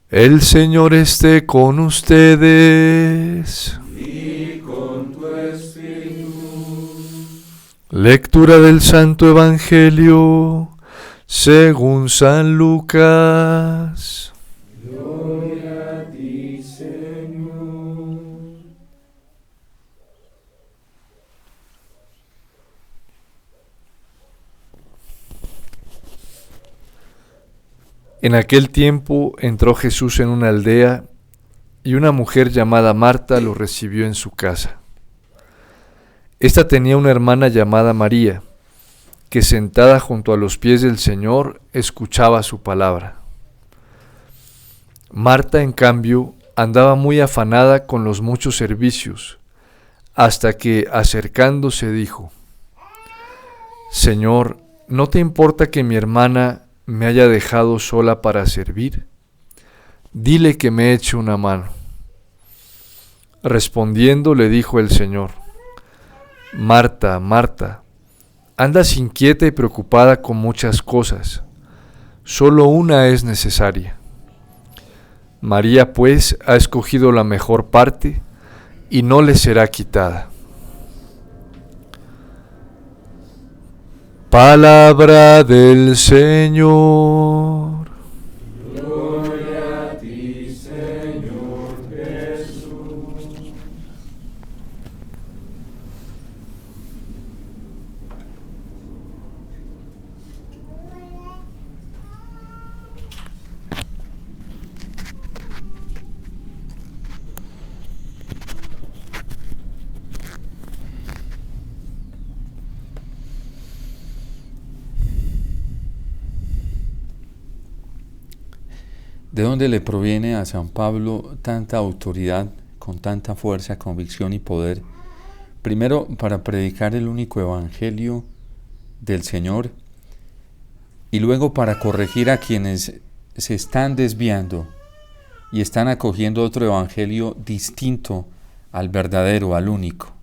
El Señor esté con ustedes. Y con tu espíritu. Lectura del Santo Evangelio según San Lucas. Gloria a ti, Señor. En aquel tiempo entró Jesús en una aldea y una mujer llamada Marta lo recibió en su casa. Esta tenía una hermana llamada María, que sentada junto a los pies del Señor escuchaba su palabra. Marta, en cambio, andaba muy afanada con los muchos servicios, hasta que, acercándose, dijo: Señor, ¿no te importa que mi hermana me haya dejado sola para servir? Dile que me eche una mano. Respondiendo, le dijo el Señor: Marta, Marta, andas inquieta y preocupada con muchas cosas. Solo una es necesaria. María, pues, ha escogido la mejor parte y no le será quitada. Palabra del Señor. Gloria a ti, Señor Jesús. ¿De dónde le proviene a San Pablo tanta autoridad, con tanta fuerza, convicción y poder? Primero, para predicar el único evangelio del Señor, y luego para corregir a quienes se están desviando y están acogiendo otro evangelio distinto al verdadero, al único.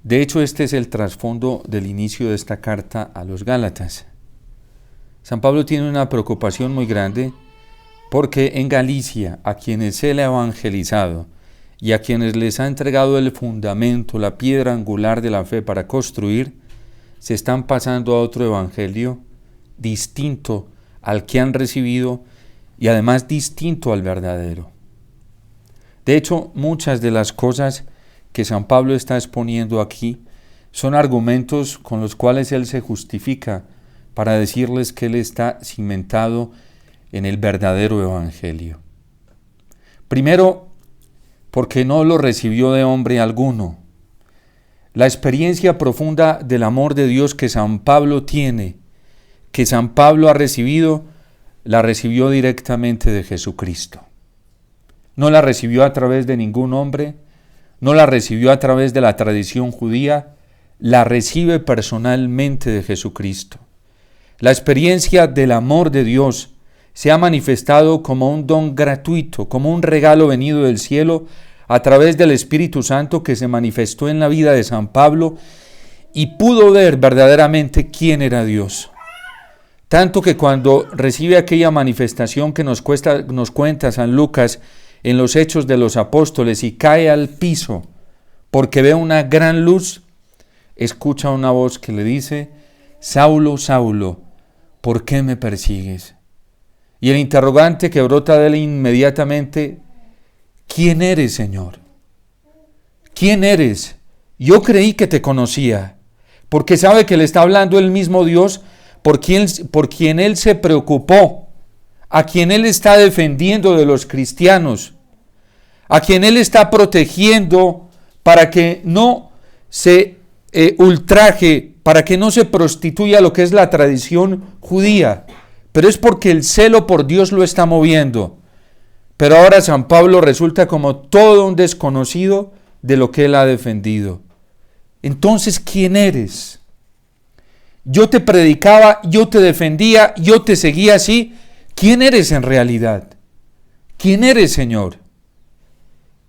De hecho, este es el trasfondo del inicio de esta carta a los Gálatas. San Pablo tiene una preocupación muy grande porque en Galicia, a quienes él ha evangelizado y a quienes les ha entregado el fundamento, la piedra angular de la fe para construir, se están pasando a otro evangelio distinto al que han recibido y además distinto al verdadero. De hecho, muchas de las cosas que San Pablo está exponiendo aquí son argumentos con los cuales él se justifica para decirles que él está cimentado en el verdadero evangelio. Primero, porque no lo recibió de hombre alguno. La experiencia profunda del amor de Dios que San Pablo tiene, que San Pablo ha recibido, la recibió directamente de Jesucristo. No la recibió a través de ningún hombre, no la recibió a través de la tradición judía, la recibe personalmente de Jesucristo. La experiencia del amor de Dios se ha manifestado como un don gratuito, como un regalo venido del cielo a través del Espíritu Santo que se manifestó en la vida de San Pablo y pudo ver verdaderamente quién era Dios. Tanto que cuando recibe aquella manifestación que nos cuenta San Lucas en los Hechos de los Apóstoles y cae al piso porque ve una gran luz, escucha una voz que le dice: Saulo, Saulo, ¿por qué me persigues? Y el interrogante que brota de él inmediatamente: ¿quién eres, Señor? ¿Quién eres? Yo creí que te conocía, porque sabe que le está hablando el mismo Dios por quien él se preocupó, a quien él está defendiendo de los cristianos, a quien él está protegiendo para que no se ultraje, para que no se prostituya lo que es la tradición judía. Pero es porque el celo por Dios lo está moviendo. Pero ahora San Pablo resulta como todo un desconocido de lo que él ha defendido. Entonces, ¿quién eres? Yo te predicaba, yo te defendía, yo te seguía así. ¿Quién eres en realidad? ¿Quién eres, Señor?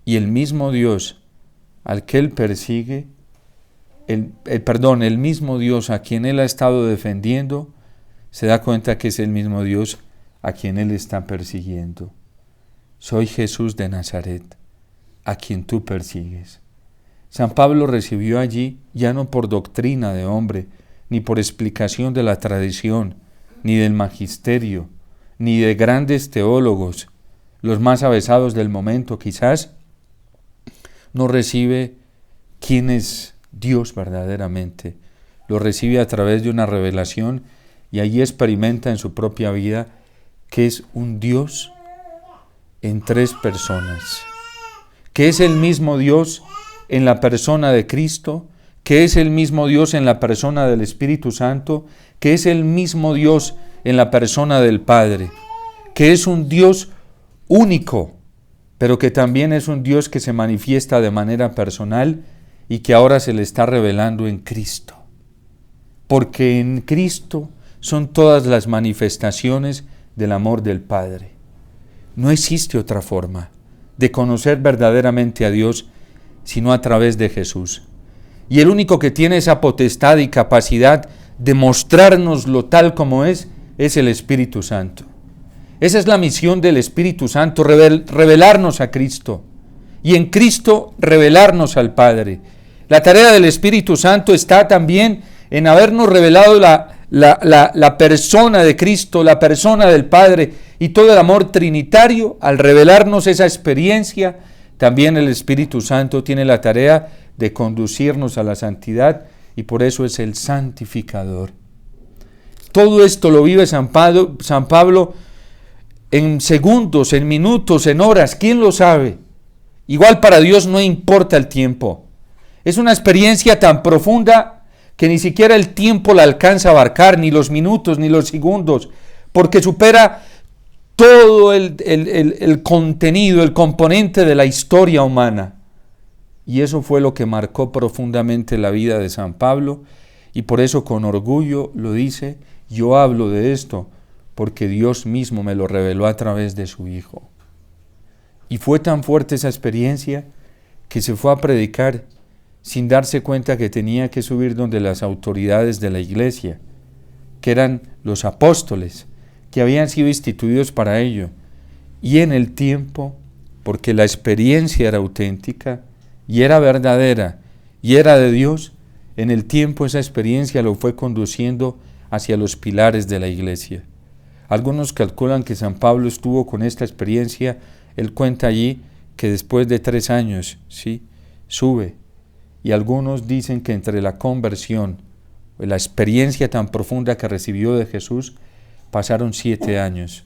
Y el mismo Dios al que él persigue, el mismo Dios a quien él ha estado defendiendo, se da cuenta que es el mismo Dios a quien él está persiguiendo. Soy Jesús de Nazaret, a quien tú persigues. San Pablo recibió allí, ya no por doctrina de hombre, ni por explicación de la tradición, ni del magisterio, ni de grandes teólogos, los más avesados del momento quizás, no recibe quién es Dios verdaderamente. Lo recibe a través de una revelación y allí experimenta en su propia vida que es un Dios en tres personas, que es el mismo Dios en la persona de Cristo, que es el mismo Dios en la persona del Espíritu Santo, que es el mismo Dios en la persona del Padre, que es un Dios único, pero que también es un Dios que se manifiesta de manera personal y que ahora se le está revelando en Cristo. Porque en Cristo son todas las manifestaciones del amor del Padre. No existe otra forma de conocer verdaderamente a Dios sino a través de Jesús. Y el único que tiene esa potestad y capacidad de mostrárnoslo tal como es el Espíritu Santo. Esa es la misión del Espíritu Santo, revelarnos a Cristo y en Cristo revelarnos al Padre. La tarea del Espíritu Santo está también en habernos revelado la persona de Cristo, la persona del Padre y todo el amor trinitario. Al revelarnos esa experiencia, también el Espíritu Santo tiene la tarea de conducirnos a la santidad y por eso es el santificador. Todo esto lo vive San Pablo en segundos, en minutos, en horas. ¿Quién lo sabe? Igual para Dios no importa el tiempo. Es una experiencia tan profunda que ni siquiera el tiempo la alcanza a abarcar, ni los minutos, ni los segundos, porque supera todo el contenido, el componente de la historia humana. Y eso fue lo que marcó profundamente la vida de San Pablo, y por eso con orgullo lo dice: yo hablo de esto porque Dios mismo me lo reveló a través de su Hijo. Y fue tan fuerte esa experiencia que se fue a predicar sin darse cuenta que tenía que subir donde las autoridades de la iglesia, que eran los apóstoles, que habían sido instituidos para ello. Y en el tiempo, porque la experiencia era auténtica y era verdadera y era de Dios, en el tiempo esa experiencia lo fue conduciendo hacia los pilares de la iglesia. Algunos calculan que San Pablo estuvo con esta experiencia. Él cuenta allí que después de 3 años, ¿sí?, sube. Y algunos dicen que entre la conversión, la experiencia tan profunda que recibió de Jesús, pasaron 7 años.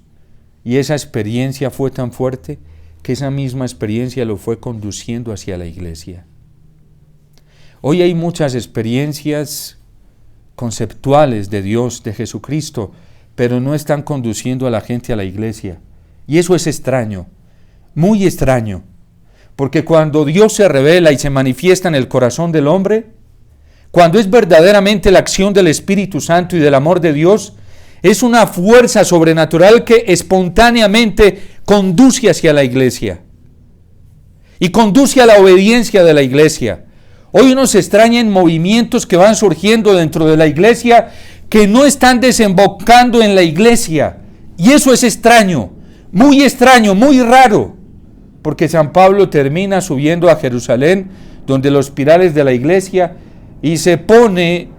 Y esa experiencia fue tan fuerte que esa misma experiencia lo fue conduciendo hacia la iglesia. Hoy hay muchas experiencias conceptuales de Dios, de Jesucristo, pero no están conduciendo a la gente a la iglesia. Y eso es extraño, muy extraño, porque cuando Dios se revela y se manifiesta en el corazón del hombre, cuando es verdaderamente la acción del Espíritu Santo y del amor de Dios, es una fuerza sobrenatural que espontáneamente conduce hacia la iglesia y conduce a la obediencia de la iglesia. Hoy uno se extraña en movimientos que van surgiendo dentro de la iglesia que no están desembocando en la iglesia. Y eso es extraño, muy raro, porque San Pablo termina subiendo a Jerusalén, donde los pilares de la iglesia, y se pone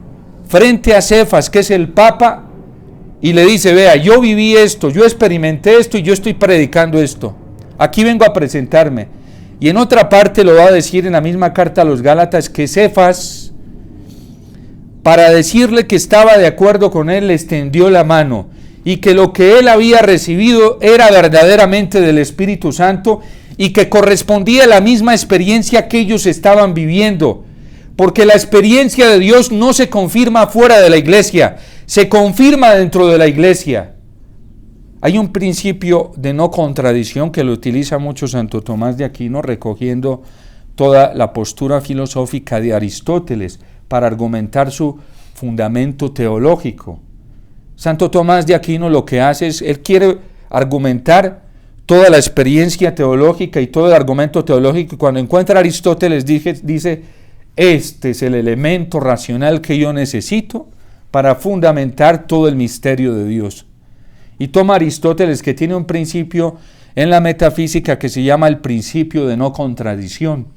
frente a Cefas, que es el Papa, y le dice: vea, yo viví esto, yo experimenté esto y yo estoy predicando esto. Aquí vengo a presentarme. Y en otra parte lo va a decir en la misma carta a los Gálatas que Cefas, para decirle que estaba de acuerdo con él, le extendió la mano y que lo que él había recibido era verdaderamente del Espíritu Santo y que correspondía a la misma experiencia que ellos estaban viviendo, porque la experiencia de Dios no se confirma fuera de la iglesia, se confirma dentro de la iglesia. Hay un principio de no contradicción que lo utiliza mucho Santo Tomás de Aquino, recogiendo toda la postura filosófica de Aristóteles para argumentar su fundamento teológico. Santo Tomás de Aquino lo que hace es, él quiere argumentar toda la experiencia teológica y todo el argumento teológico, y cuando encuentra a Aristóteles dice: este es el elemento racional que yo necesito para fundamentar todo el misterio de Dios. Y toma Aristóteles, que tiene un principio en la metafísica que se llama el principio de no contradicción.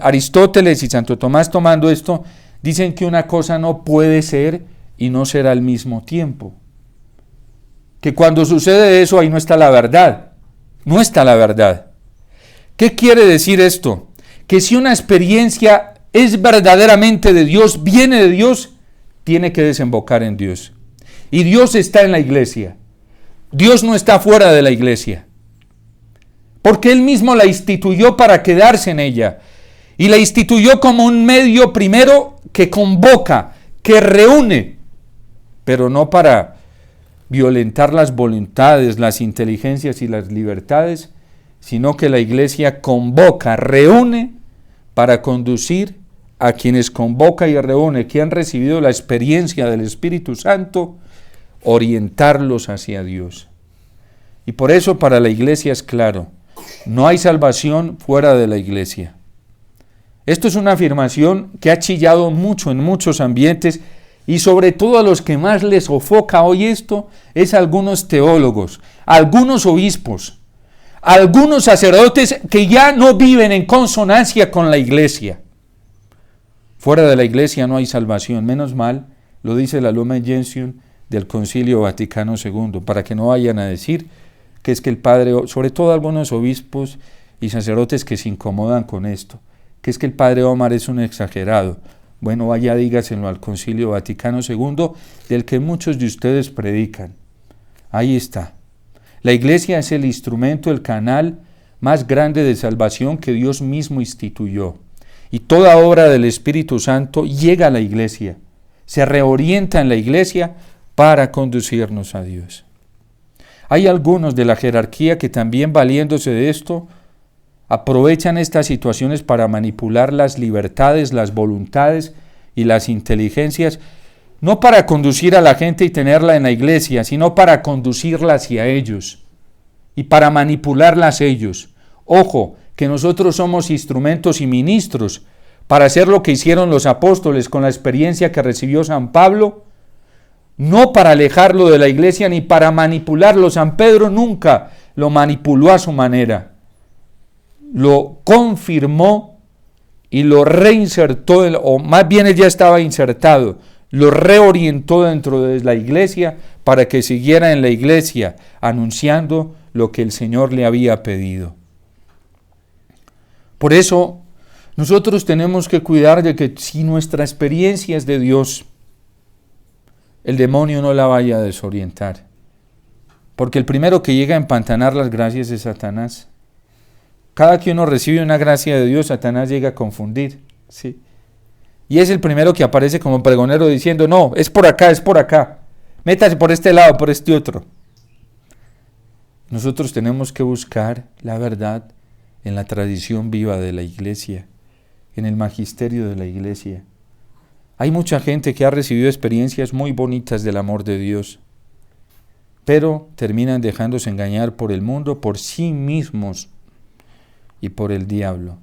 Aristóteles y Santo Tomás, tomando esto, dicen que una cosa no puede ser y no ser al mismo tiempo. Que cuando sucede eso, ahí no está la verdad. No está la verdad. ¿Qué quiere decir esto? Que si una experiencia es verdaderamente de Dios, viene de Dios, tiene que desembocar en Dios. Y Dios está en la iglesia. Dios no está fuera de la iglesia. Porque Él mismo la instituyó para quedarse en ella. Y la instituyó como un medio primero que convoca, que reúne, pero no para violentar las voluntades, las inteligencias y las libertades, sino que la iglesia convoca, reúne para conducir a quienes convoca y reúne, que han recibido la experiencia del Espíritu Santo, orientarlos hacia Dios. Y por eso para la iglesia es claro, no hay salvación fuera de la iglesia. Esto es una afirmación que ha chillado mucho en muchos ambientes, y sobre todo a los que más les sofoca hoy esto, es a algunos teólogos, a algunos obispos, a algunos sacerdotes que ya no viven en consonancia con la iglesia. Fuera de la iglesia no hay salvación, menos mal, lo dice la Lumen Gentium del Concilio Vaticano II, para que no vayan a decir que es que el Padre, sobre todo algunos obispos y sacerdotes que se incomodan con esto, que es que el Padre Omar es un exagerado. Bueno, vaya, dígaselo al Concilio Vaticano II, del que muchos de ustedes predican. Ahí está. La iglesia es el instrumento, el canal más grande de salvación que Dios mismo instituyó. Y toda obra del Espíritu Santo llega a la iglesia, se reorienta en la iglesia para conducirnos a Dios. Hay algunos de la jerarquía que también, valiéndose de esto, aprovechan estas situaciones para manipular las libertades, las voluntades y las inteligencias, no para conducir a la gente y tenerla en la iglesia, sino para conducirla hacia ellos y para manipularlas ellos. Ojo, que nosotros somos instrumentos y ministros para hacer lo que hicieron los apóstoles con la experiencia que recibió San Pablo, no para alejarlo de la iglesia ni para manipularlo. San Pedro nunca lo manipuló a su manera. Lo confirmó y lo reinsertó, o más bien él ya estaba insertado, lo reorientó dentro de la iglesia para que siguiera en la iglesia anunciando lo que el Señor le había pedido. Por eso nosotros tenemos que cuidar de que si nuestra experiencia es de Dios, el demonio no la vaya a desorientar, porque el primero que llega a empantanar las gracias es Satanás. Cada que uno recibe una gracia de Dios, Satanás llega a confundir, ¿sí? Y es el primero que aparece como pregonero diciendo, no, es por acá, métase por este lado, por este otro. Nosotros tenemos que buscar la verdad en la tradición viva de la iglesia, en el magisterio de la iglesia. Hay mucha gente que ha recibido experiencias muy bonitas del amor de Dios, pero terminan dejándose engañar por el mundo, por sí mismos y por el diablo.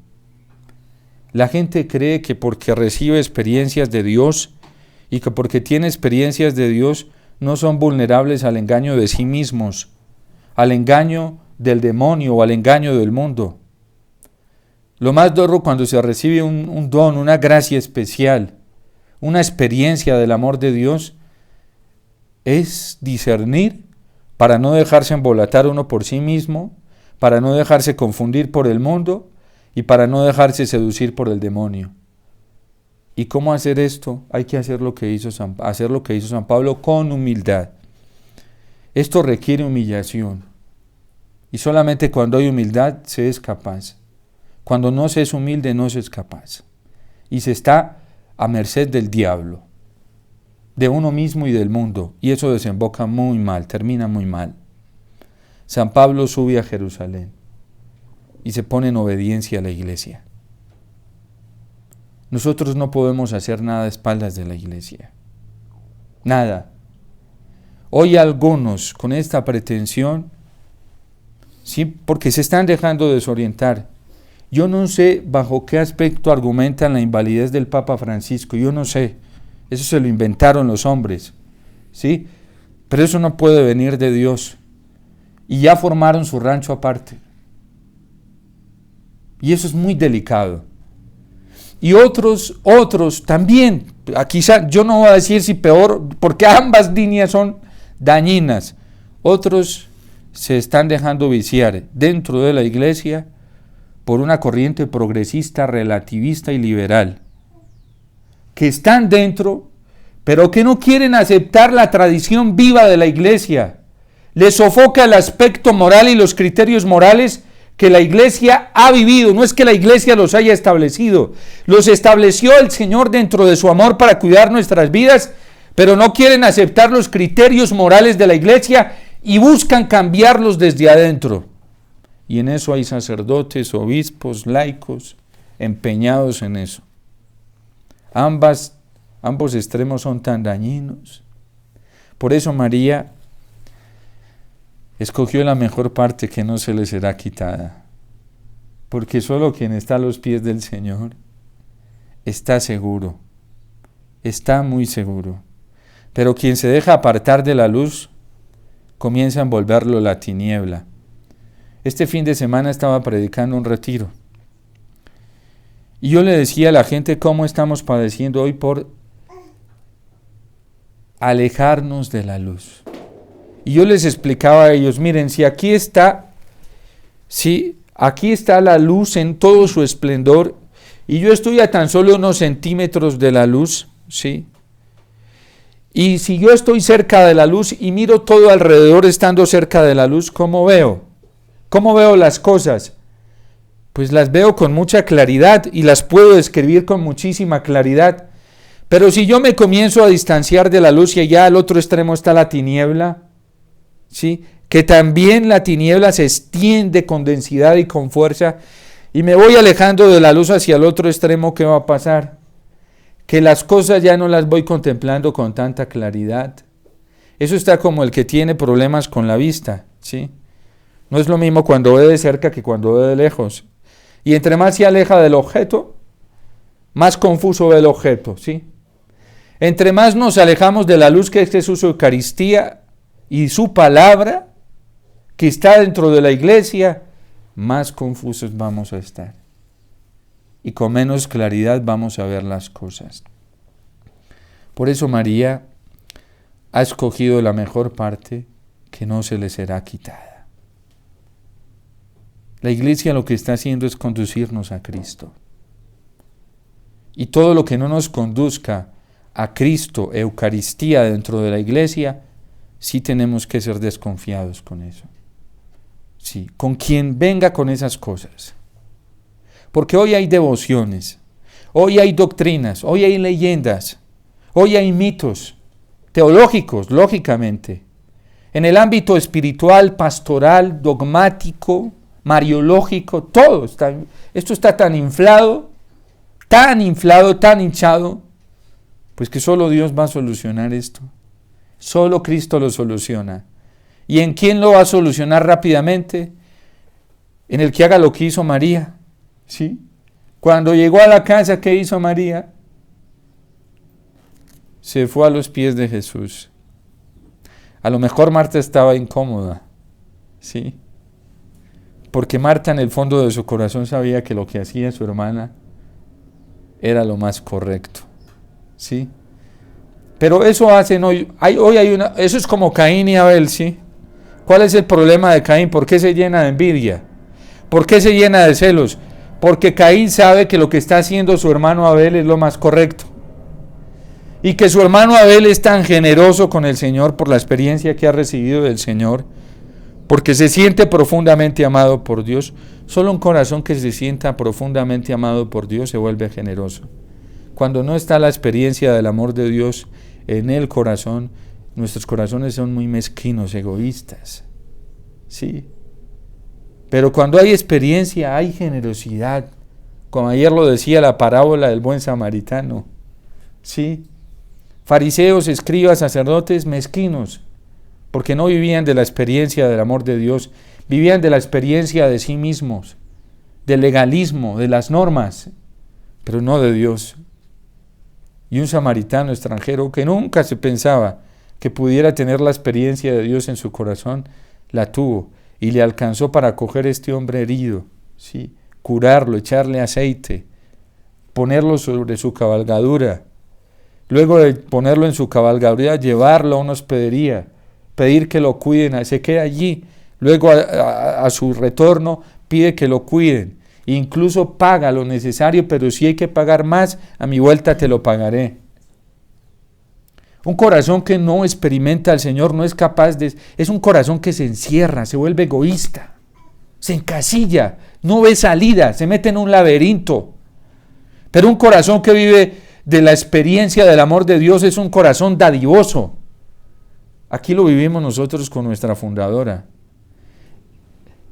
La gente cree que porque recibe experiencias de Dios y que porque tiene experiencias de Dios no son vulnerables al engaño de sí mismos, al engaño del demonio o al engaño del mundo. Lo más duro cuando se recibe un don, una gracia especial, una experiencia del amor de Dios, es discernir para no dejarse embolatar uno por sí mismo, para no dejarse confundir por el mundo y para no dejarse seducir por el demonio. ¿Y cómo hacer esto? Hay que hacer lo que hizo San Pablo con humildad. Esto requiere humillación. Y solamente cuando hay humildad se es capaz. Cuando no se es humilde no se es capaz. Y se está a merced del diablo, de uno mismo y del mundo. Y eso desemboca muy mal, termina muy mal. San Pablo sube a Jerusalén y se pone en obediencia a la iglesia. Nosotros no podemos hacer nada a espaldas de la iglesia. Nada. Hoy algunos con esta pretensión, sí, porque se están dejando desorientar. Yo no sé bajo qué aspecto argumentan la invalidez del Papa Francisco, yo no sé. Eso se lo inventaron los hombres, ¿sí? Pero eso no puede venir de Dios. Y ya formaron su rancho aparte. Y eso es muy delicado. Y otros también, quizá yo no voy a decir si peor, porque ambas líneas son dañinas. Otros se están dejando viciar dentro de la iglesia por una corriente progresista, relativista y liberal, que están dentro, pero que no quieren aceptar la tradición viva de la iglesia. Les sofoca el aspecto moral y los criterios morales que la iglesia ha vivido. No es que la iglesia los haya establecido, los estableció el Señor dentro de su amor para cuidar nuestras vidas, pero no quieren aceptar los criterios morales de la iglesia y buscan cambiarlos desde adentro. Y en eso hay sacerdotes, obispos, laicos, empeñados en eso. Ambos extremos son tan dañinos. Por eso María escogió la mejor parte que no se le será quitada, porque solo quien está a los pies del Señor está seguro, está muy seguro, pero quien se deja apartar de la luz comienza a envolverlo la tiniebla. Este fin de semana estaba predicando un retiro y yo le decía a la gente cómo estamos padeciendo hoy por alejarnos de la luz. Y yo les explicaba a ellos, miren, si aquí está la luz en todo su esplendor, y yo estoy a tan solo unos centímetros de la luz, ¿sí? Y si yo estoy cerca de la luz y miro todo alrededor estando cerca de la luz, ¿cómo veo? ¿Cómo veo las cosas? Pues las veo con mucha claridad y las puedo describir con muchísima claridad. Pero si yo me comienzo a distanciar de la luz y allá al otro extremo está la tiniebla, ¿sí? Que también la tiniebla se extiende con densidad y con fuerza, y me voy alejando de la luz hacia el otro extremo, ¿qué va a pasar? Que las cosas ya no las voy contemplando con tanta claridad. Eso está como el que tiene problemas con la vista, ¿sí? No es lo mismo cuando ve de cerca que cuando ve de lejos. Y entre más se aleja del objeto, más confuso ve el objeto, ¿sí? Entre más nos alejamos de la luz que es Jesús, su Eucaristía y su palabra, que está dentro de la iglesia, más confusos vamos a estar. Y con menos claridad vamos a ver las cosas. Por eso María ha escogido la mejor parte que no se le será quitada. La iglesia lo que está haciendo es conducirnos a Cristo. Y todo lo que no nos conduzca a Cristo, Eucaristía dentro de la iglesia, sí tenemos que ser desconfiados con eso. Sí, con quien venga con esas cosas. Porque hoy hay devociones, hoy hay doctrinas, hoy hay leyendas, hoy hay mitos teológicos, lógicamente. En el ámbito espiritual, pastoral, dogmático, mariológico, todo está, esto está tan inflado, tan hinchado, pues que solo Dios va a solucionar esto. Solo Cristo lo soluciona. ¿Y en quién lo va a solucionar rápidamente? En el que haga lo que hizo María. ¿Sí? Cuando llegó a la casa, ¿qué hizo María? Se fue a los pies de Jesús. A lo mejor Marta estaba incómoda, ¿sí? Porque Marta en el fondo de su corazón sabía que lo que hacía su hermana era lo más correcto, ¿sí? Pero eso hacen hoy eso es como Caín y Abel, ¿sí? ¿Cuál es el problema de Caín? ¿Por qué se llena de envidia? ¿Por qué se llena de celos? Porque Caín sabe que lo que está haciendo su hermano Abel es lo más correcto. Y que su hermano Abel es tan generoso con el Señor por la experiencia que ha recibido del Señor, porque se siente profundamente amado por Dios. Solo un corazón que se sienta profundamente amado por Dios se vuelve generoso. Cuando no está la experiencia del amor de Dios en el corazón, nuestros corazones son muy mezquinos, egoístas. Sí. Pero cuando hay experiencia, hay generosidad. Como ayer lo decía la parábola del buen samaritano. Sí. Fariseos, escribas, sacerdotes mezquinos, porque no vivían de la experiencia del amor de Dios, vivían de la experiencia de sí mismos, del legalismo, de las normas, pero no de Dios. Y un samaritano extranjero que nunca se pensaba que pudiera tener la experiencia de Dios en su corazón, la tuvo y le alcanzó para acoger a este hombre herido, ¿sí? Curarlo, echarle aceite, ponerlo sobre su cabalgadura, luego de ponerlo en su cabalgadura, llevarlo a una hospedería, pedir que lo cuiden, se queda allí, luego a su retorno pide que lo cuiden, incluso paga lo necesario, pero si hay que pagar más, a mi vuelta te lo pagaré. Un corazón que no experimenta al Señor no es capaz de... Es un corazón que se encierra, se vuelve egoísta, se encasilla, no ve salida, se mete en un laberinto. Pero un corazón que vive de la experiencia del amor de Dios es un corazón dadivoso. Aquí lo vivimos nosotros con nuestra fundadora.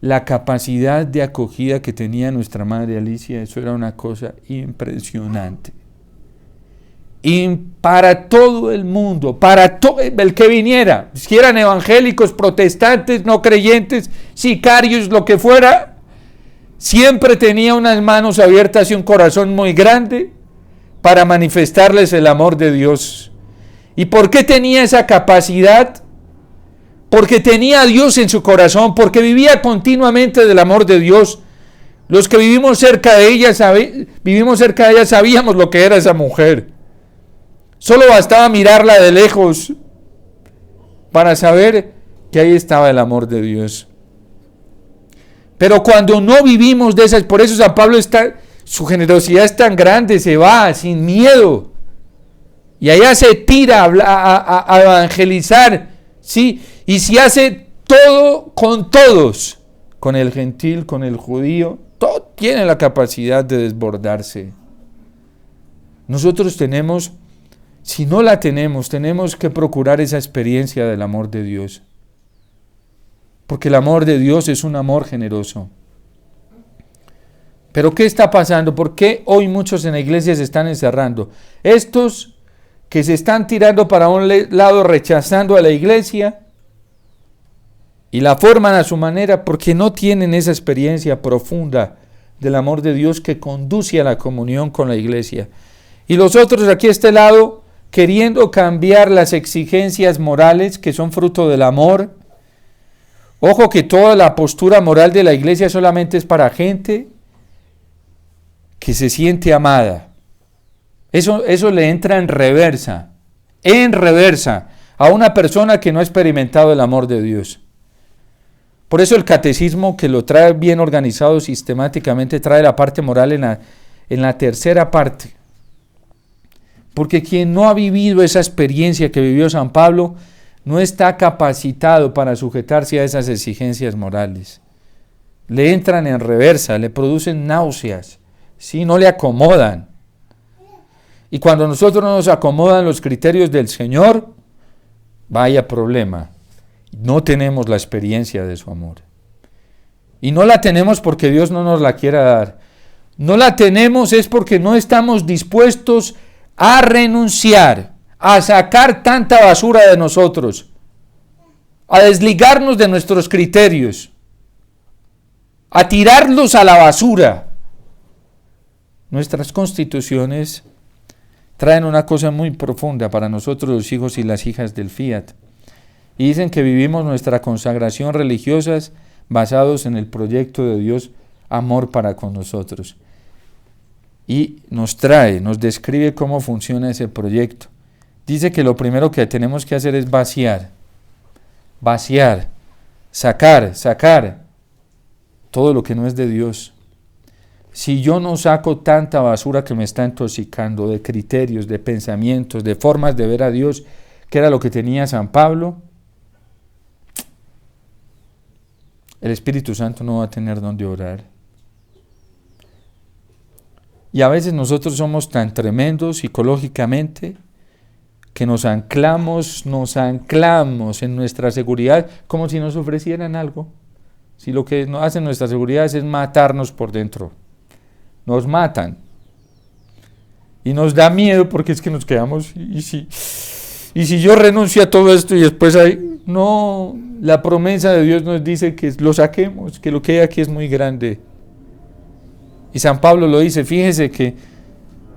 La capacidad de acogida que tenía nuestra madre Alicia, eso era una cosa impresionante. Y para todo el mundo, para todo el que viniera, si eran evangélicos, protestantes, no creyentes, sicarios, lo que fuera, siempre tenía unas manos abiertas y un corazón muy grande para manifestarles el amor de Dios. ¿Y por qué tenía esa capacidad? Porque tenía a Dios en su corazón, porque vivía continuamente del amor de Dios. Los que vivimos cerca de ella sabíamos lo que era esa mujer. Solo bastaba mirarla de lejos para saber que ahí estaba el amor de Dios. Pero cuando no vivimos de esas, por eso San Pablo su generosidad es tan grande, se va sin miedo. Y allá se tira a evangelizar, ¿sí? Y se hace todo con todos, con el gentil, con el judío, todo tiene la capacidad de desbordarse. Nosotros si no la tenemos que procurar esa experiencia del amor de Dios. Porque el amor de Dios es un amor generoso. Pero ¿qué está pasando? ¿Por qué hoy muchos en la iglesia se están encerrando? Estos que se están tirando para un lado, rechazando a la iglesia y la forman a su manera, porque no tienen esa experiencia profunda del amor de Dios que conduce a la comunión con la iglesia. Y los otros aquí a este lado, queriendo cambiar las exigencias morales que son fruto del amor. Ojo que toda la postura moral de la iglesia solamente es para gente que se siente amada. Eso le entra en reversa a una persona que no ha experimentado el amor de Dios. Por eso el catecismo, que lo trae bien organizado sistemáticamente, trae la parte moral en la tercera parte. Porque quien no ha vivido esa experiencia que vivió San Pablo no está capacitado para sujetarse a esas exigencias morales. Le entran en reversa, le producen náuseas, ¿sí? No le acomodan. Y cuando nosotros no nos acomodan los criterios del Señor, vaya problema. No tenemos la experiencia de su amor. Y no la tenemos porque Dios no nos la quiera dar. No la tenemos es porque no estamos dispuestos a renunciar, a sacar tanta basura de nosotros, a desligarnos de nuestros criterios, a tirarlos a la basura. Nuestras constituciones traen una cosa muy profunda para nosotros los hijos y las hijas del fiat, y dicen que vivimos nuestra consagración religiosa basados en el proyecto de Dios, amor para con nosotros. Y nos describe cómo funciona ese proyecto. Dice que lo primero que tenemos que hacer es vaciar, sacar todo lo que no es de Dios. Si yo no saco tanta basura que me está intoxicando de criterios, de pensamientos, de formas de ver a Dios, que era lo que tenía San Pablo, el Espíritu Santo no va a tener dónde orar. Y a veces nosotros somos tan tremendos psicológicamente que nos anclamos en nuestra seguridad como si nos ofrecieran algo. Si lo que nos hacen nuestras seguridades es matarnos por dentro. Nos matan. Y nos da miedo porque es que nos quedamos, y si yo renuncio a todo esto y después no, la promesa de Dios nos dice que lo saquemos, que lo que hay aquí es muy grande. Y San Pablo lo dice, fíjese que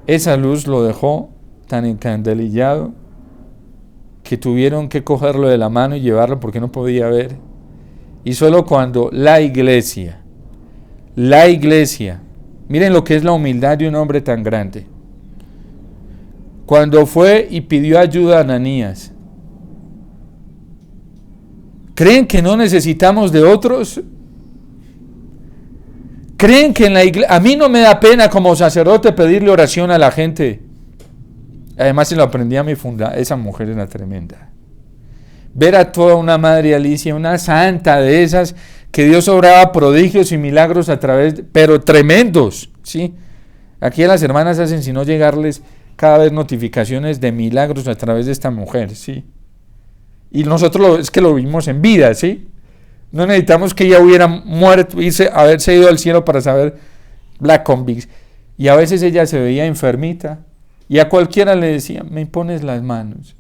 esa luz lo dejó tan encandelillado que tuvieron que cogerlo de la mano y llevarlo porque no podía ver. Y solo cuando la iglesia, miren lo que es la humildad de un hombre tan grande. Cuando fue y pidió ayuda a Ananías, ¿creen que no necesitamos de otros? ¿Creen que en la iglesia? A mí no me da pena como sacerdote pedirle oración a la gente. Además se lo aprendí a mi esa mujer era tremenda. Ver a toda una Madre Alicia, una santa de esas, que Dios obraba prodigios y milagros a través, pero tremendos, ¿sí? Aquí a las hermanas hacen sino llegarles cada vez notificaciones de milagros a través de esta mujer, ¿sí? Y nosotros es que lo vimos en vida, ¿sí? No necesitamos que ella hubiera muerto, haberse ido al cielo para saber la convicción. Y a veces ella se veía enfermita y a cualquiera le decía, me impones las manos,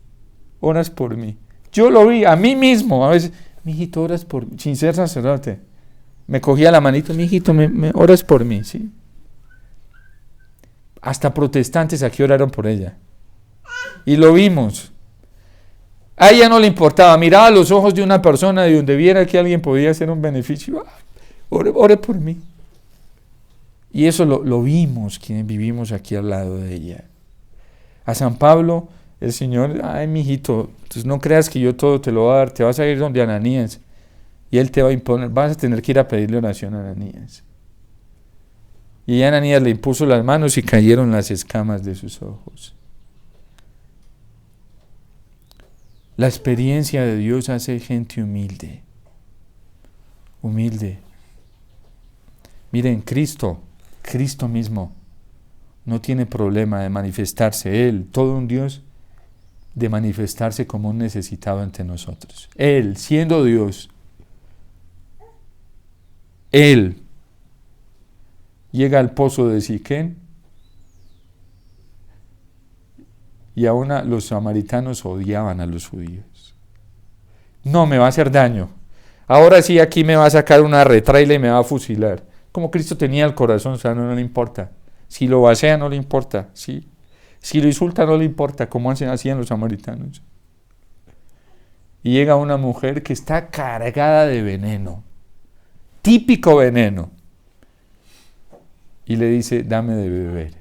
oras por mí. Yo lo vi a mí mismo, a veces, mijito, oras por mí, sin ser sacerdote. Me cogía la manito, mijito, me oras por mí, ¿sí? Hasta protestantes aquí oraron por ella. Y lo vimos. A ella no le importaba, miraba a los ojos de una persona de donde viera que alguien podía hacer un beneficio. Ore por mí. Y eso lo vimos quienes vivimos aquí al lado de ella. A San Pablo, el Señor, ay, mijito, entonces no creas que yo todo te lo voy a dar, te vas a ir donde Ananías y él te va a imponer, vas a tener que ir a pedirle oración a Ananías. Y Ananías le impuso las manos y cayeron las escamas de sus ojos. La experiencia de Dios hace gente humilde. Humilde. Miren, Cristo mismo no tiene problema de manifestarse, Él, todo un Dios, de manifestarse como un necesitado entre nosotros. Él, siendo Dios, Él llega al pozo de Siquén y aún los samaritanos odiaban a los judíos. No, me va a hacer daño. Ahora sí, aquí me va a sacar una retraila y me va a fusilar. Como Cristo tenía el corazón sano, no le importa. Si lo vacía, no le importa, ¿sí? Si lo insulta, no le importa, como hacían los samaritanos. Y llega una mujer que está cargada de veneno, típico veneno, y le dice, dame de beber.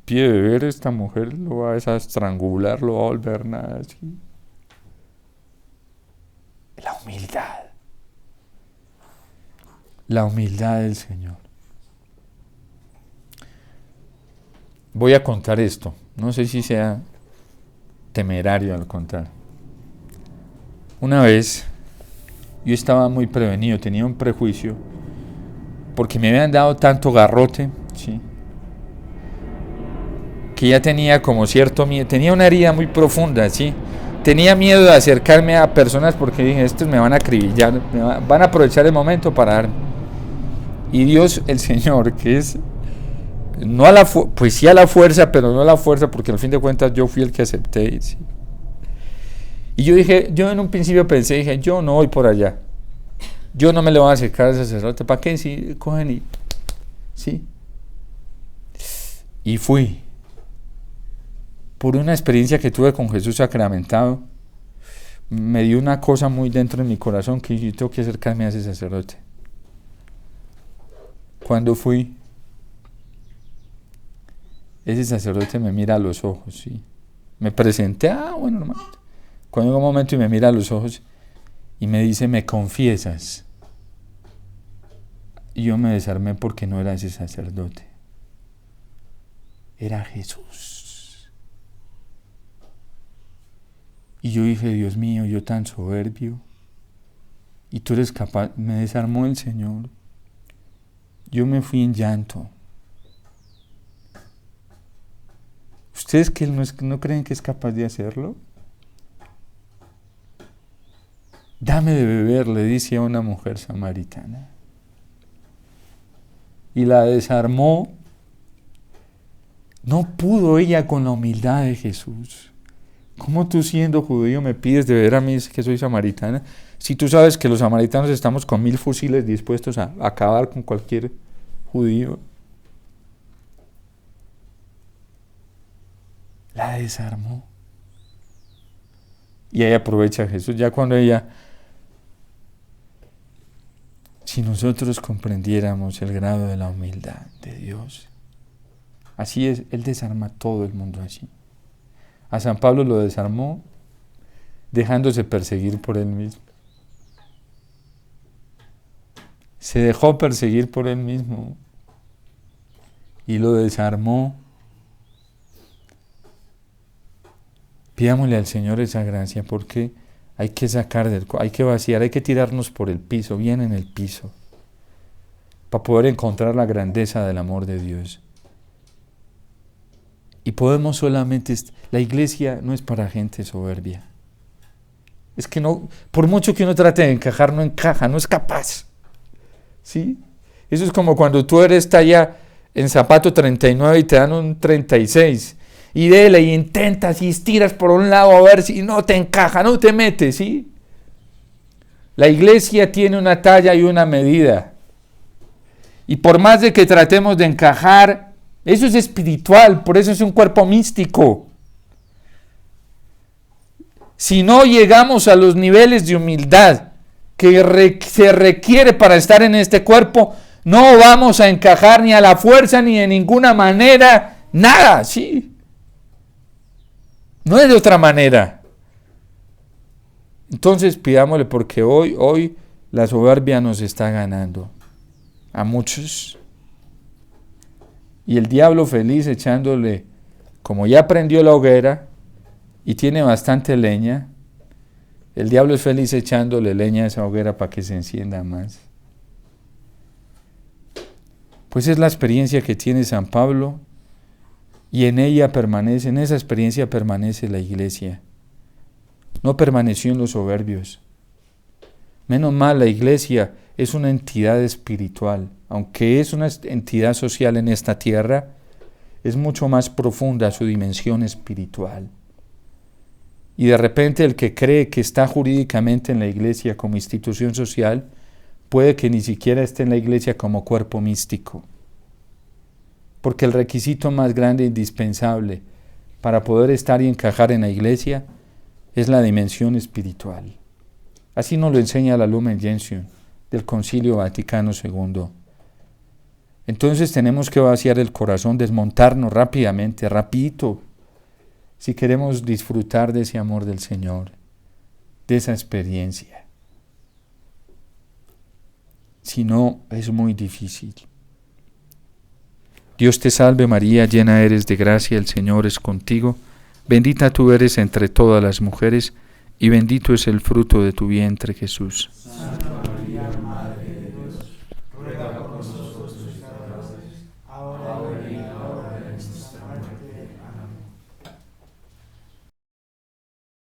Pide beber, esta mujer lo va a estrangular, lo va a volver nada así. La humildad. La humildad del Señor. Voy a contar esto. No sé si sea temerario al contar. Una vez yo estaba muy prevenido, tenía un prejuicio, porque me habían dado tanto garrote, ¿sí? Que ya tenía como cierto miedo, tenía una herida muy profunda, ¿sí? Tenía miedo de acercarme a personas porque dije, estos me van a acribillar, van a aprovechar el momento para darme. Y Dios, el Señor, que es, no a la pues sí a la fuerza, pero no a la fuerza, porque al fin de cuentas yo fui el que acepté, ¿sí? Y yo en un principio dije, yo no voy por allá, yo no me le voy a acercar al sacerdote, ¿para qué? Si cogen y, ¿sí? Y fui. Por una experiencia que tuve con Jesús sacramentado, me dio una cosa muy dentro de mi corazón que yo tengo que acercarme a ese sacerdote. Cuando fui, ese sacerdote me mira a los ojos, ¿sí? Me presenté, bueno, hermano. Cuando llega un momento y me mira a los ojos y me dice, ¿me confiesas? Y yo me desarmé porque no era ese sacerdote. Era Jesús. Y yo dije, Dios mío, yo tan soberbio. Y tú eres capaz, me desarmó el Señor. Yo me fui en llanto. ¿Ustedes que no creen que es capaz de hacerlo? Dame de beber, le dice a una mujer samaritana. Y la desarmó. No pudo ella con la humildad de Jesús. ¿Cómo tú siendo judío me pides de beber a mí que soy samaritana? Si tú sabes que los samaritanos estamos con 1000 fusiles dispuestos a acabar con cualquier judío. La desarmó. Y ahí aprovecha a Jesús, ya cuando ella, si nosotros comprendiéramos el grado de la humildad de Dios, así es, Él desarma a todo el mundo así. A San Pablo lo desarmó dejándose perseguir por él mismo. Se dejó perseguir por él mismo y lo desarmó. Pidámosle al Señor esa gracia, porque hay que sacar hay que vaciar, hay que tirarnos por el piso, bien en el piso, para poder encontrar la grandeza del amor de Dios. Y podemos solamente, la iglesia no es para gente soberbia. Es que no, por mucho que uno trate de encajar, no encaja, no es capaz. ¿Sí? Eso es como cuando tú eres talla en zapato 39 y te dan un 36. Y dele y intentas y estiras por un lado a ver si no te encaja, no te metes, ¿sí? La iglesia tiene una talla y una medida. Y por más de que tratemos de encajar, eso es espiritual, por eso es un cuerpo místico. Si no llegamos a los niveles de humildad que se requiere para estar en este cuerpo, no vamos a encajar ni a la fuerza ni de ninguna manera, nada, ¿sí? No es de otra manera. Entonces pidámosle, porque hoy la soberbia nos está ganando a muchos. Y el diablo feliz echándole, como ya prendió la hoguera y tiene bastante leña, el diablo es feliz echándole leña a esa hoguera para que se encienda más. Pues es la experiencia que tiene San Pablo. Y en ella permanece, en esa experiencia permanece la iglesia. No permaneció en los soberbios. Menos mal, la iglesia es una entidad espiritual. Aunque es una entidad social en esta tierra, es mucho más profunda su dimensión espiritual. Y de repente el que cree que está jurídicamente en la iglesia como institución social, puede que ni siquiera esté en la iglesia como cuerpo místico. Porque el requisito más grande e indispensable para poder estar y encajar en la iglesia es la dimensión espiritual. Así nos lo enseña la Lumen Gentium del Concilio Vaticano II. Entonces tenemos que vaciar el corazón, desmontarnos rápidamente, rapidito, si queremos disfrutar de ese amor del Señor, de esa experiencia. Si no, es muy difícil. Dios te salve María, llena eres de gracia, el Señor es contigo. Bendita tú eres entre todas las mujeres, y bendito es el fruto de tu vientre, Jesús. Santa María, Madre